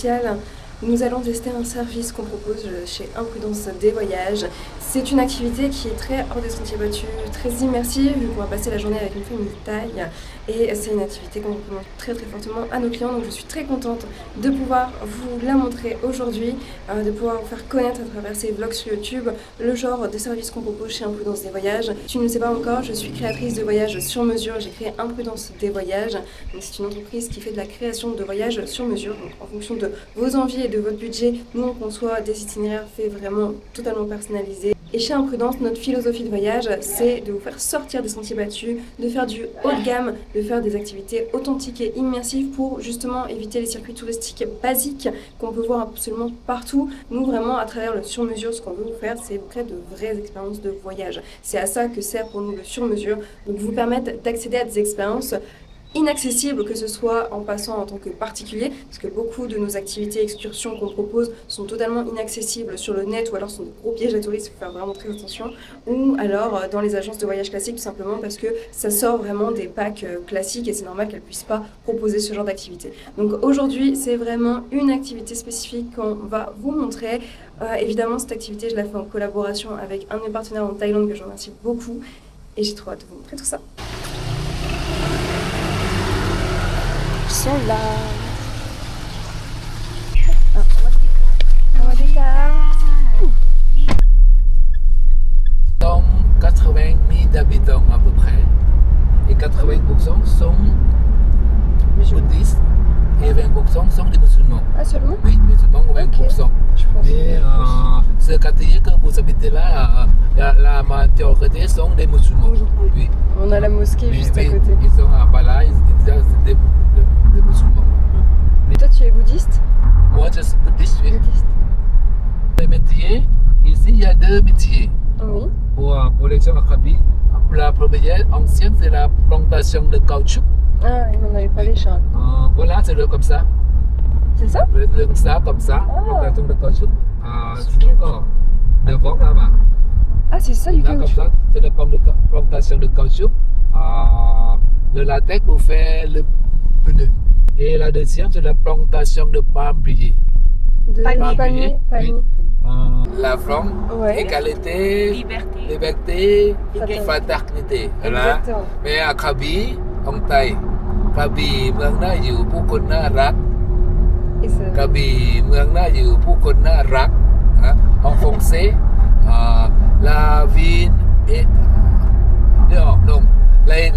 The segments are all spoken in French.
spécial. Nous allons tester un service qu'on propose chez Imprudence des Voyages. C'est une activité qui est très hors des sentiers battus, très immersive, vu qu'on va passer la journée avec une famille de taille. Et c'est une activité qu'on recommande très fortement à nos clients. Donc je suis très contente de pouvoir vous la montrer aujourd'hui, de pouvoir vous faire connaître à travers ces vlogs sur YouTube le genre de service qu'on propose chez Imprudence des Voyages. Si tu ne le sais pas encore, je suis créatrice de voyages sur mesure. J'ai créé Imprudence des Voyages. C'est une entreprise qui fait de la création de voyages sur mesure. Donc en fonction de vos envies et de votre budget, nous on conçoit des itinéraires faits vraiment totalement personnalisés. Et chez Imprudence, notre philosophie de voyage, c'est de vous faire sortir des sentiers battus, de faire du haut de gamme, de faire des activités authentiques et immersives pour justement éviter les circuits touristiques basiques qu'on peut voir absolument partout. Nous, vraiment, à travers le sur-mesure, ce qu'on veut vous faire, c'est vous créer de vraies expériences de voyage. C'est à ça que sert pour nous le sur-mesure, donc vous permettre d'accéder à des expériences inaccessible, que ce soit en passant en tant que particulier, parce que beaucoup de nos activités excursions qu'on propose sont totalement inaccessibles sur le net, ou alors sont des gros pièges à touristes, il faut faire vraiment très attention, ou alors dans les agences de voyage classiques, tout simplement parce que ça sort vraiment des packs classiques et c'est normal qu'elles ne puissent pas proposer ce genre d'activité. Donc aujourd'hui, c'est vraiment une activité spécifique qu'on va vous montrer. Évidemment, cette activité, je la fais en collaboration avec un de mes partenaires en Thaïlande que je remercie beaucoup, et j'ai trop hâte de vous montrer tout ça. Sont là. Dans 80 000 habitants à peu près, et 80% sont bouddhistes et 20% sont des musulmans. Ah, seulement? Oui, musulmans ou 20%. Okay. Mais ce quartier que vous habitez là, la majorité sont des musulmans. Oui. Oui. On a la mosquée juste à côté. Ils sont à Bala, c'est des musulmans. Mais toi, tu es bouddhiste? Moi, je suis bouddhiste, oui. Bouddhiste. Les métiers, ici, il y a deux métiers. Oui. Pour les gens à Krabi. La première ancienne, c'est la plantation de caoutchouc. Ah, il m'en avait parlé, Charles. Voilà, c'est le comme ça. C'est ça? Comme ça, Ah. plantation de caoutchouc. Sinon, devant là-bas. Ah, c'est ça du Là, comme caoutchouc. ça, c'est la plantation de caoutchouc. Le latex pour faire le pneu. Et la deuxième, c'est la plantation de palmiers. De palmier. Oui. La femme, Ouais. égalité, liberté, fraternité. Voilà. Exactement. Mais à Krabi, en Thaï, Krabi เมืองน่าอยู่ผู้คนน่ารัก Et ça... กระบี่เมืองน่าอยู่ผู้คนน่ารัก En français, la ville est... Non,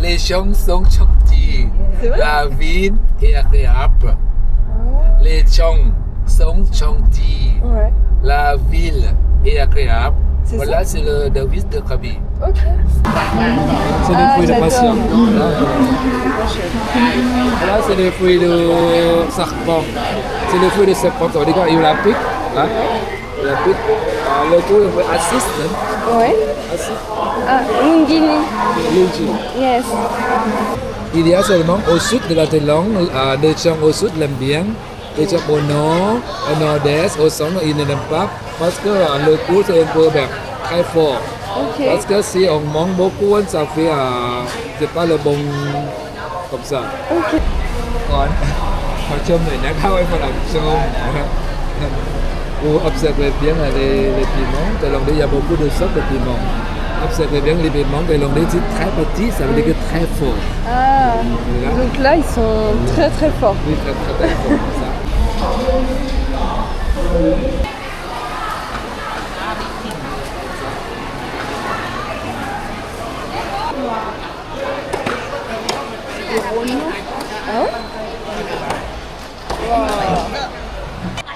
les gens sont gentils. C'est vrai? La ville est agréable. Les gens sont gentils. Ouais. La ville est agréable. C'est Voilà, c'est le devise de Krabi. Ok. C'est des fruits de j'adore. passion. Là, c'est des fruits de serpent. C'est des fruits de serpent. Regarde, il y a la pique. Là. La pique. Le goût est un peu acide. Ouais. Ah, Lungini. Yes. Il y a seulement au sud de la Thaïlande, des gens au sud l'aiment bien. Les gens au nord, au nord-est, au centre, ils ne l'aiment pas parce que le goût c'est un peu très fort. Ok. Parce que si on mange beaucoup, ça fait c'est pas le bon comme ça. Ok. Còn họ chôm này đã khao em phải làm chôm. Vous observez bien les piments, Thaïlandais, il y a beaucoup de sortes de piments. Observez bien les piments thaïlandais, c'est très petit, ça veut dire que très fort. Ah. Donc là, ils sont très forts. Oui, très fort comme ça.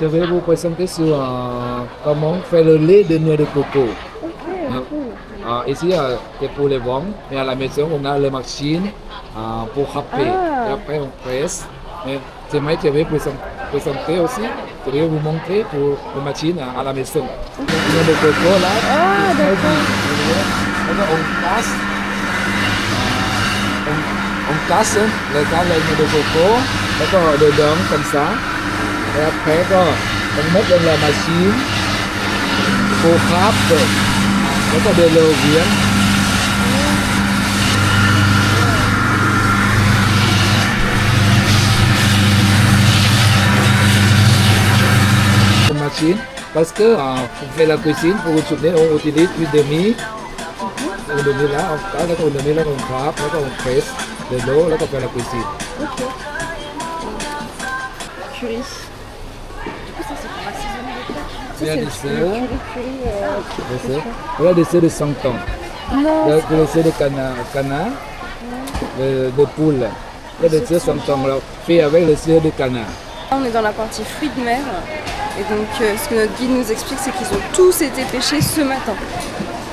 Je vais vous présenter sur comment faire le lait de noix de coco. Ici, c'est pour les ventes, mais à la maison, on a la machine pour râper. Et après, on presse. Mais c'est moi qui vais présenter aussi. Je vais vous montrer pour la machine à la maison. Donc, la noix de coco là. Ah, d'accord. On casse le noix de coco, d'accord, dedans comme ça. Et après, on met dans la machine pour râper. D'accord, de l'eau bien. machine parce que pour faire la cuisine, pour une journée, on utilise une demi. On demi là, on demi là, on frappe, là, on presse de l'eau, là, on fait la cuisine. Ok. Curry. Du coup, ça c'est pour assaisonner les plats. Ça, Il y a c'est des le sœurs. curry. Voilà des sœurs de 100 ans. Non, Des sœurs de canard, de poule. Il y a des sœurs 100 ans, alors, fait avec les sœurs de canard. là, on est dans la partie fruits de mer. Et donc, ce que notre guide nous explique, c'est qu'ils ont tous été pêchés ce matin.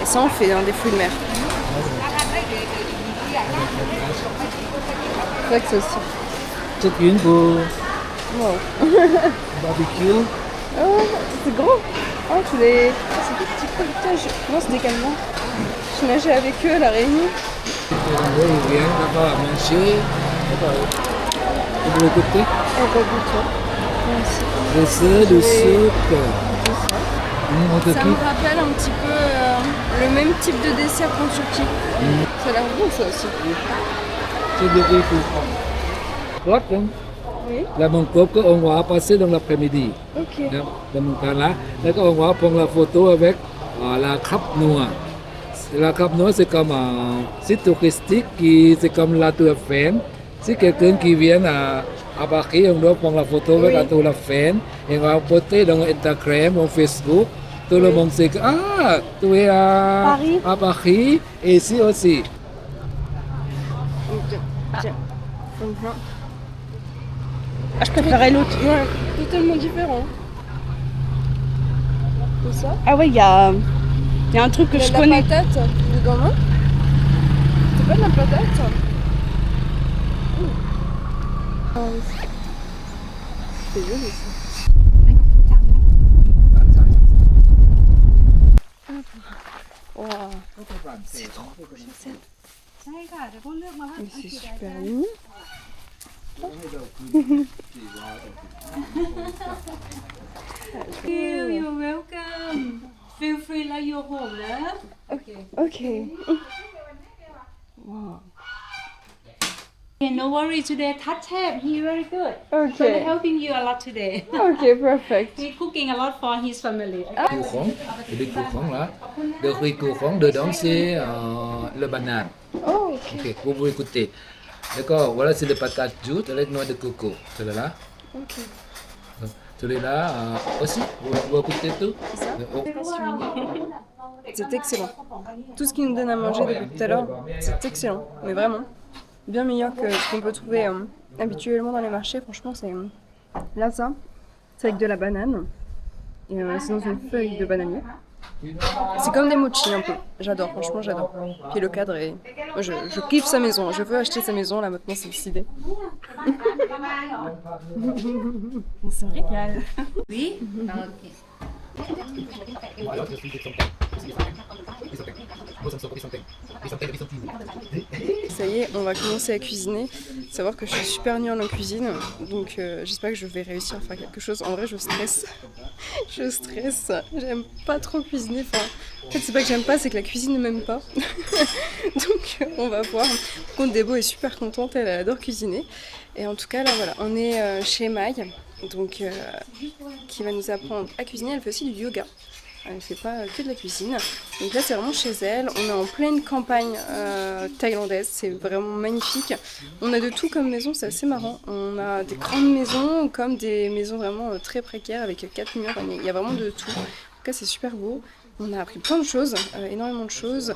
Et ça, on fait des fruits de mer. C'est vrai que c'est aussi. Chicken pour Wow. barbecue. Oh, c'est gros. Oh, tous les. Oh, c'est des petits pois. Putain, moi, c'est des calmants. Je nageais avec eux à la Réunion. Ils viennent là-bas à manger. Vous voulez goûter? Eh ben, goûte-toi. Moi aussi. Des sœurs de soupe. Ça me rappelle un petit peu le même type de dessert qu'en Turquie. Ça a l'air bon, ça aussi. C'est des riz pour Oui. là, mon couple, on va passer dans l'après-midi. Ok. Dans mon cas là, on va prendre la photo avec la Cap Noire. La Cap Noire, c'est comme un site touristique, c'est comme la Tour Eiffel. Si quelqu'un qui vient à Paris, on doit prendre la photo avec Oui. la Tour Eiffel et on va poster dans Instagram, ou Facebook. Tout le monde sait que tu es Paris. à Paris et ici aussi. Tiens. Ah, je préférais l'autre. Ouais, totalement différent. C'est ça? Ah ouais, il y a un truc que Il y a je de connais. la patate dedans, non? C'est pas de la patate? C'est joli ça. Wow. C'est trop beau, j'aime ça. Mais c'est super mignon. You're welcome. Feel free like your home, love. Ok. Okay, no worry today. Touch tab, he very good. So they're Ok. helping you a lot today. Ok, perfect. He's cooking a lot for his family. Courant, et des courants là. Le riz courant, dedans c'est le banane. Oh, ok. Ok, vous pouvez écouter. D'accord, voilà c'est des patates douces avec noix de coco. Celui-là. Ok. Celui-là aussi, vous écoutez tout. Oh. C'est excellent. Tout ce qu'ils nous donne à manger depuis tout à l'heure, c'est excellent. Mais vraiment, bien meilleur que ce qu'on peut trouver habituellement dans les marchés. Franchement, c'est. Là, ça, c'est avec de la banane. Et c'est dans une feuille de bananier. C'est comme des mochis un peu. J'adore, franchement, j'adore. Puis le cadre est. Moi, je kiffe sa maison. Je veux acheter sa maison là maintenant, c'est décidé. On se régale. Oui? Ça y est, on va commencer à cuisiner. Savoir que je suis super nulle en cuisine, donc j'espère que je vais réussir à faire quelque chose. En vrai, je stresse. Je stresse. J'aime pas trop cuisiner. Enfin, en fait, c'est pas que j'aime pas, c'est que la cuisine ne m'aime pas. Donc, on va voir. Par contre, Debo est super contente, elle adore cuisiner. Et en tout cas, là, voilà, on est chez Maï, donc qui va nous apprendre à cuisiner. Elle fait aussi du yoga. Elle ne fait pas que de la cuisine. Donc là, c'est vraiment chez elle. On est en pleine campagne thaïlandaise. C'est vraiment magnifique. On a de tout comme maison, c'est assez marrant. On a des grandes maisons comme des maisons vraiment très précaires avec 4 murs. Il y a vraiment de tout. En tout cas, c'est super beau. On a appris plein de choses, énormément de choses.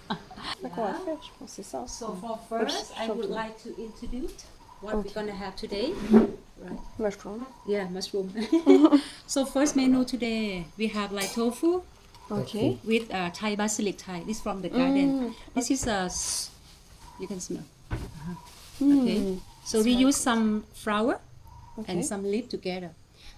C'est ça qu'on va faire, je pense, c'est ça. So for first, I would like to introduce what we're gonna have today. Mushroom. Yeah, mushroom. So first menu today, we have like tofu Ok. with Thai basilic Thai. This from the garden. This is you can smell. Okay. So we use some flour and some leaf together.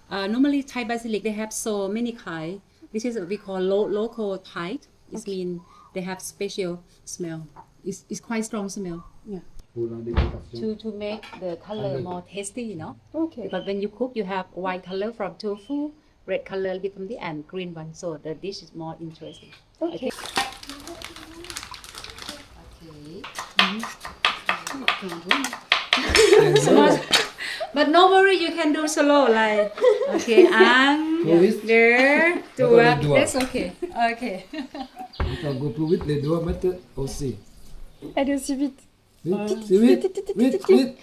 Normally Thai basilic they have so many kind. This is what we call local Thai. It means they have special smell. It's quite strong smell. Yeah. To make the color more tasty, you know. Ok. Because when you cook, you have white color from tofu, red color from the and green one, so the dish is more interesting. Ok. But no worry, you can do solo like okay, Twist. there, D'accord, les two, doigts. that's okay. Okay. Quand on go plus vite, les doigts mettent aussi. Allez aussi vite. Vite, c'est vite, vite, vite.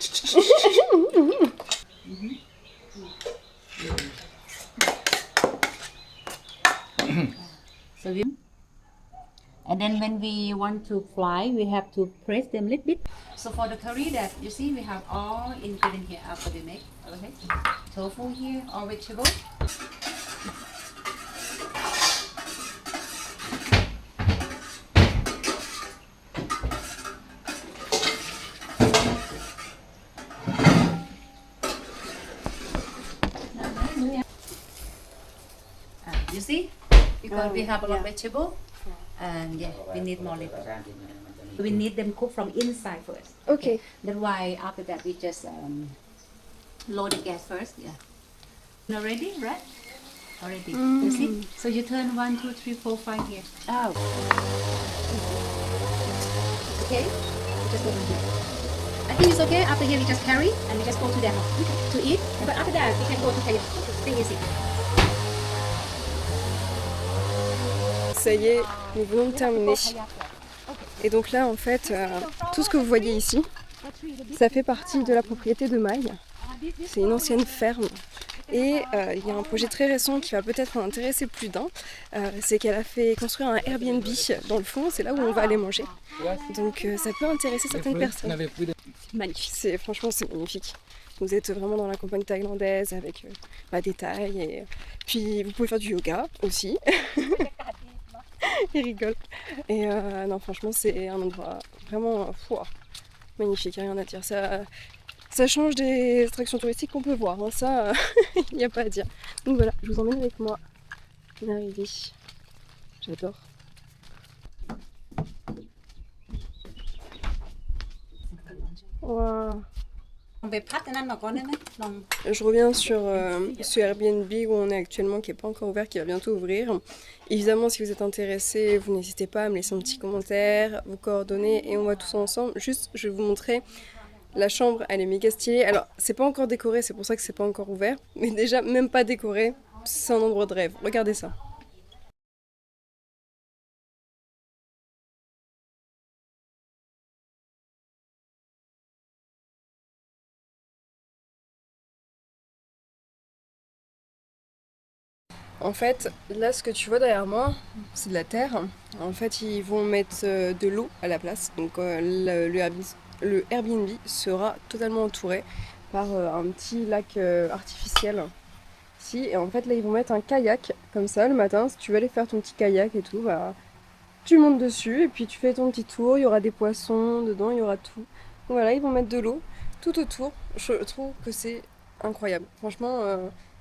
So we, and then when we want to fly, we have to press them a little bit. So for the curry that you see, we have all ingredients here after we make. Okay, tofu here, all vegetable. You see, because we have a lot of vegetable, and yeah, we need more little. We need them cooked from inside first. Ok. That's why after that we just load the gas first. Yeah. Now ready, right? Already. You see? So you turn 1, 2, 3, 4, 5 here. Oh. Okay. We just go to here. I think it's okay. After here we just carry and we just go to the house to eat. But after that we can go to Thailand. Stay easy. Ça y est, nous venons de terminer. Et donc là, en fait, tout ce que vous voyez ici, ça fait partie de la propriété de Maï. C'est une ancienne ferme. Et il y a un projet très récent qui va peut-être en intéresser plus d'un. C'est qu'elle a fait construire un Airbnb dans le fond, c'est là où on va aller manger. Donc ça peut intéresser certaines personnes. C'est magnifique, franchement c'est magnifique. Vous êtes vraiment dans la campagne thaïlandaise avec des tailles. Et puis vous pouvez faire du yoga aussi. Il rigole. Et non, franchement, c'est un endroit vraiment magnifique, rien à dire. Ça change des attractions touristiques qu'on peut voir. Hein. Ça, il n'y a pas à dire. Donc voilà, je vous emmène avec moi. On est arrivé. J'adore. Wow. Je reviens sur ce Airbnb où on est actuellement, qui n'est pas encore ouvert, qui va bientôt ouvrir. Évidemment, si vous êtes intéressé, vous n'hésitez pas à me laisser un petit commentaire, vos coordonnées, et on va tous ensemble. Juste, je vais vous montrer la chambre, elle est méga stylée. Alors, c'est pas encore décoré, c'est pour ça que c'est pas encore ouvert. Mais déjà, même pas décoré, c'est un endroit de rêve. Regardez ça. En fait, là, ce que tu vois derrière moi, c'est de la terre. En fait, ils vont mettre de l'eau à la place. Donc, le Airbnb sera totalement entouré par un petit lac artificiel. Ici. Et en fait, là, ils vont mettre un kayak comme ça le matin. Si tu veux aller faire ton petit kayak et tout, tu montes dessus et puis tu fais ton petit tour. Il y aura des poissons dedans, il y aura tout. Donc, voilà, ils vont mettre de l'eau tout autour. Je trouve que c'est incroyable. Franchement.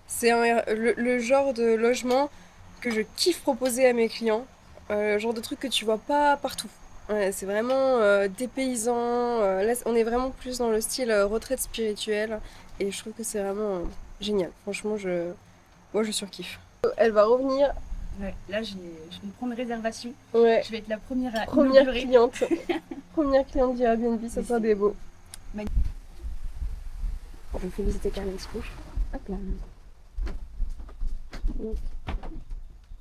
C'est le genre de logement que je kiffe proposer à mes clients, le genre de truc que tu vois pas partout. Ouais, c'est vraiment dépaysant, là on est vraiment plus dans le style retraite spirituelle et je trouve que c'est vraiment génial. Franchement, moi je surkiffe. Elle va revenir. Ouais, là je vais me prendre réservation. Ouais. Je vais être la première à Première inaugurer. cliente. Première cliente du Airbnb, ça sera des beaux. On vous fait visiter Carmen's couche. Hop là.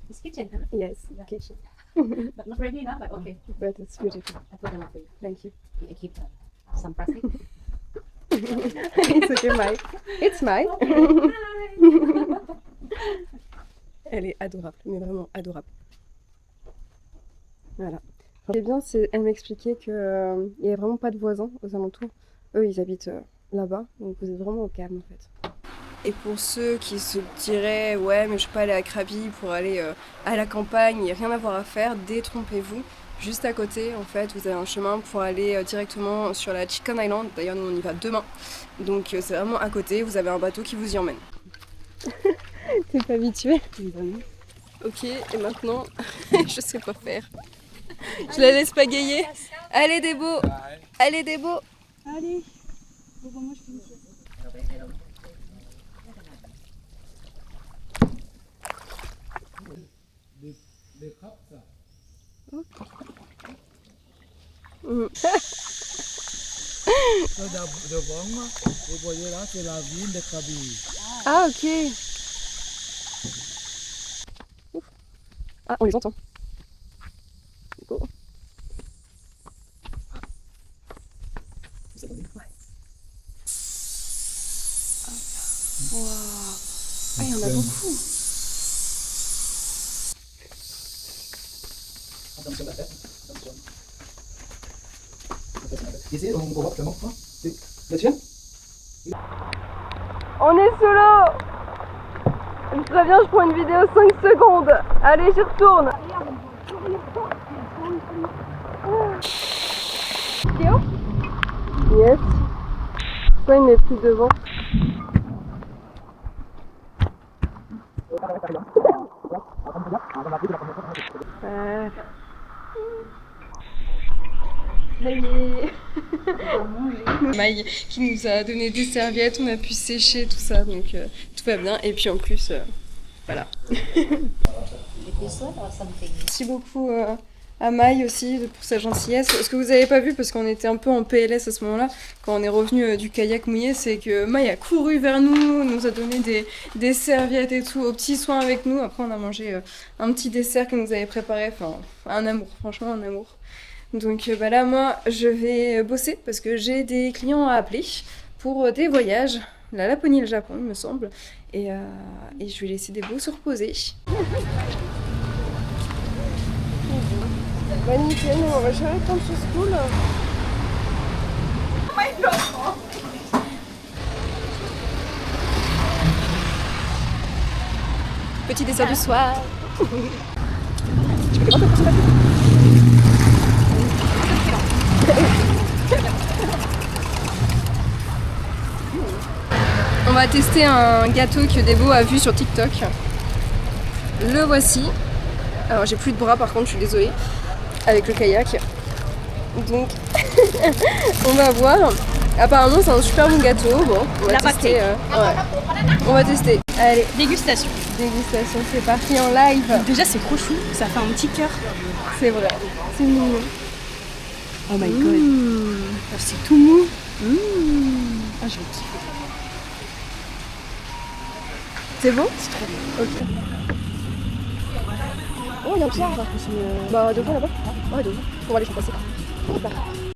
It's kitchen, huh? Yes, kitchen. But not ready now, but okay. But it's beautiful. I put them up for you. Thank you. I keep some plastic. It's okay, Mike. It's Mike. Elle est adorable, mais vraiment adorable. Voilà. Ce qui est bien, c'est elle m'expliquait qu'il n'y avait vraiment pas de voisins aux alentours. Eux, ils habitent là-bas, donc vous êtes vraiment au calme en fait. Et pour ceux qui se diraient « Ouais, mais je peux aller à Krabi pour aller à la campagne, il n'y a rien à voir à faire », détrompez-vous. Juste à côté, en fait, vous avez un chemin pour aller directement sur la Chicken Island. D'ailleurs, nous, on y va demain. Donc, c'est vraiment à côté. Vous avez un bateau qui vous y emmène. T'es pas habituée? Ok, et maintenant, je sais pas faire. Je la laisse pagayer. Allez, des beaux! Allez, des beaux! Allez. Bon, moi je finis. Des crabes, ça. Ça, devant, vous voyez là, c'est la ville de Krabi. Ah, ok. Ouf. Ah, on les entend. Beau. Ouais. Wow. Ah, il y en a beaucoup. Ici, on voit vraiment quoi? Le chien? On est sous l'eau. Je préviens, je prends une vidéo 5 secondes. Allez, j'y retourne. Yes. Pourquoi il met plus devant? Maï qui nous a donné des serviettes, on a pu sécher tout ça, donc tout va bien. Et puis en plus, voilà. Merci beaucoup à Maï aussi pour sa gentillesse. Ce que vous n'avez pas vu, parce qu'on était un peu en PLS à ce moment-là, quand on est revenu du kayak mouillé, c'est que Maï a couru vers nous, nous a donné des serviettes et tout, aux petits soins avec nous. Après, on a mangé un petit dessert qu'elle nous avait préparé, enfin, un amour, franchement, un amour. Donc bah là, moi, je vais bosser parce que j'ai des clients à appeler pour des voyages, la Laponie et le Japon, il me semble. Et je vais laisser des beaux se reposer. Bah nickel, on va jamais prendre ce school. Petit dessert du soir. On va tester un gâteau que Debo a vu sur TikTok. Le voici. Alors j'ai plus de bras par contre, je suis désolée. Avec le kayak. Donc on va voir. Apparemment c'est un super bon gâteau. Bon, on va tester. Ouais. On va tester. Allez. Dégustation. Dégustation, c'est parti en live. Déjà, c'est trop chou. Ça fait un petit cœur. C'est vrai. C'est mignon. Oh my god. Oh, c'est tout mou. Ah, je vais kiffer. C'est bon? C'est trop bon. Ok. Oh, il y a un pierre. Bah, devant là-bas. Ouais, devant. On va aller passer.